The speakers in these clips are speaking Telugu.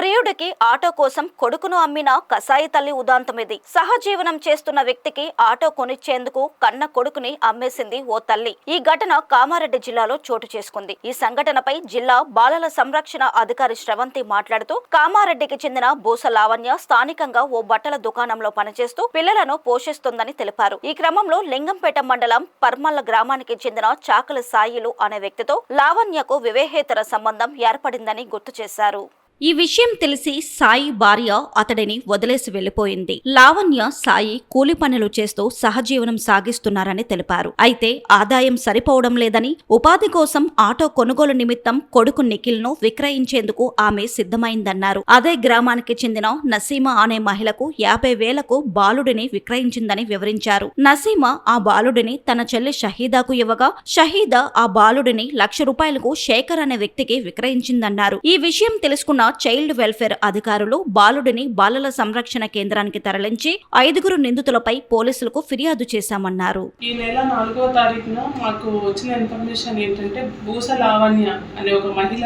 ప్రియుడికి ఆటో కోసం కొడుకును అమ్మిన కసాయి తల్లి ఉదాంతమిది. సహజీవనం చేస్తున్న వ్యక్తికి ఆటో కొనిచ్చేందుకు కన్న కొడుకుని అమ్మేసింది ఓ తల్లి. ఈ ఘటన కామారెడ్డి జిల్లాలో చోటు చేసుకుంది. ఈ సంఘటనపై జిల్లా బాలల సంరక్షణ అధికారి శ్రవంతి మాట్లాడుతూ, కామారెడ్డికి చెందిన బూస లావణ్య స్థానికంగా ఓ బట్టల దుకాణంలో పనిచేస్తూ పిల్లలను పోషిస్తుందని తెలిపారు. ఈ క్రమంలో లింగంపేట మండలం పర్మల్ల గ్రామానికి చెందిన చాకలి సాయిలు అనే వ్యక్తితో లావణ్యకు వివేహేతర సంబంధం ఏర్పడిందని గుర్తు చేశారు. ఈ విషయం తెలిసి సాయి భార్య అతడిని వదిలేసి వెళ్లిపోయింది. లావణ్య, సాయి కూలి పనులు చేస్తూ సహజీవనం సాగిస్తున్నారని తెలిపారు. అయితే ఆదాయం సరిపోవడం లేదని ఉపాధి కోసం ఆటో కొనుగోలు నిమిత్తం కొడుకు నిఖిల్ ను విక్రయించేందుకు ఆమె సిద్ధమైందన్నారు. అదే గ్రామానికి చెందిన నసీమా అనే మహిళకు 50,000కు బాలుడిని విక్రయించిందని వివరించారు. నసీమా ఆ బాలుడిని తన చెల్లి షహీదాకు ఇవ్వగా, షహీదా ఆ బాలుడిని ₹1,00,000కు శేఖర్ అనే వ్యక్తికి విక్రయించిందన్నారు. ఈ విషయం తెలుసుకున్న చైల్డ్ వెల్ఫేర్ అధికారులు బాలుడిని బాలల సంరక్షణ కేంద్రానికి తరలించి 5 నిందితులపై పోలీసులకు ఫిర్యాదు చేశామన్నారు. ఈ నెల 4వ తారీఖున మాకు వచ్చిన ఇన్ఫర్మేషన్ ఏంటంటే, బూస లావణ్య అనే ఒక మహిళ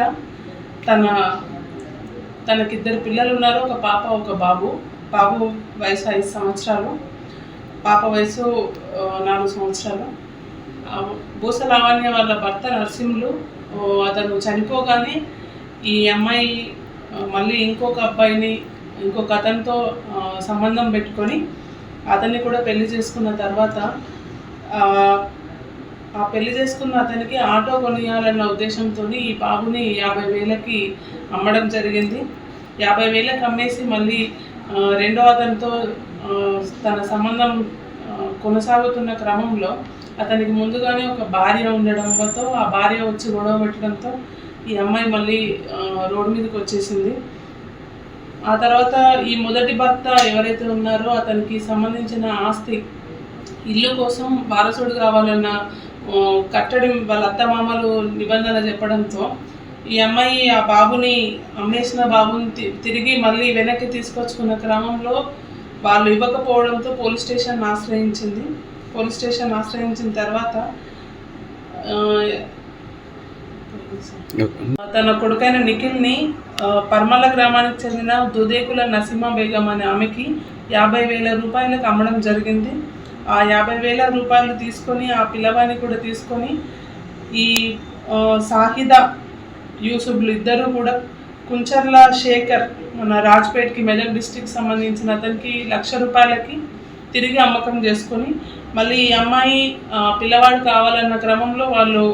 తనకిద్దరు పిల్లలు ఉన్నారు. ఒక పాప, ఒక బాబు. బాబు వయసు 5 సంవత్సరాలు, పాప వయసు 4 సంవత్సరాలు. బూస లావణ్య వాళ్ళ భర్త నరసింహులు అతను చనిపోగానే ఈ అమ్మాయి మళ్ళీ ఇంకొక అతనితో సంబంధం పెట్టుకొని అతన్ని కూడా పెళ్లి చేసుకున్న తర్వాత ఆ పెళ్లి చేసుకున్న అతనికి ఆటో కొనియాలన్న ఉద్దేశంతో ఈ బాబుని 50,000కి అమ్మడం జరిగింది. 50,000కి అమ్మేసి మళ్ళీ రెండో అతనితో తన సంబంధం కొనసాగుతున్న క్రమంలో అతనికి ముందుగానే ఒక భార్య ఉండడంతో ఆ భార్య వచ్చి గొడవ పెట్టడంతో ఈ అమ్మాయి మళ్ళీ రోడ్డు మీదకి వచ్చేసింది. ఆ తర్వాత ఈ మొదటి భర్త ఎవరైతే ఉన్నారో అతనికి సంబంధించిన ఆస్తి, ఇల్లు కోసం వారసుడు కావాలన్న కట్టడం వాళ్ళ అత్తమామలు నిబంధన చెప్పడంతో ఈ అమ్మాయి ఆ బాబుని అమ్మేసిన బాబుని తిరిగి మళ్ళీ వెనక్కి తీసుకొచ్చుకున్న క్రమంలో వాళ్ళు ఇవ్వకపోవడంతో పోలీస్ స్టేషన్ ఆశ్రయించింది. పోలీస్ స్టేషన్ ఆశ్రయించిన తర్వాత తన కొడుకైన నిఖిల్ని పర్మల్ల గ్రామానికి చెందిన దుదేకుల నసీమా బేగం అనే ఆమెకి 50,000 రూపాయలకు అమ్మడం జరిగింది. ఆ 50,000 రూపాయలు తీసుకొని ఆ పిల్లవాడిని కూడా తీసుకొని ఈ సాహిదా యూసుఫ్లు ఇద్దరు కూడా కుంచర్ల శేఖర్ మన రాజ్పేట్కి మెదక్ డిస్టిక్ సంబంధించిన అతనికి ₹1,00,000కి తిరిగి అమ్మకం చేసుకొని మళ్ళీ ఈ అమ్మాయి పిల్లవాడు కావాలన్న క్రమంలో వాళ్ళు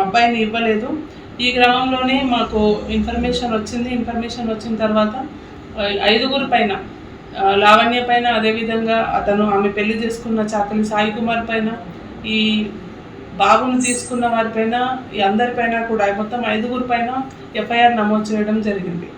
అబ్బాయిని ఇవ్వలేదు. ఈ క్రమంలోనే మాకు ఇన్ఫర్మేషన్ వచ్చిన తర్వాత 5 పైన, లావణ్య పైన, అదేవిధంగా ఆమె పెళ్లి చేసుకున్న చాకలి సాయి కుమార్ పైన, ఈ బాబును తీసుకున్న వారిపైన, ఈ అందరిపైన కూడా మొత్తం 5 పైన FIR నమోదు చేయడం జరిగింది.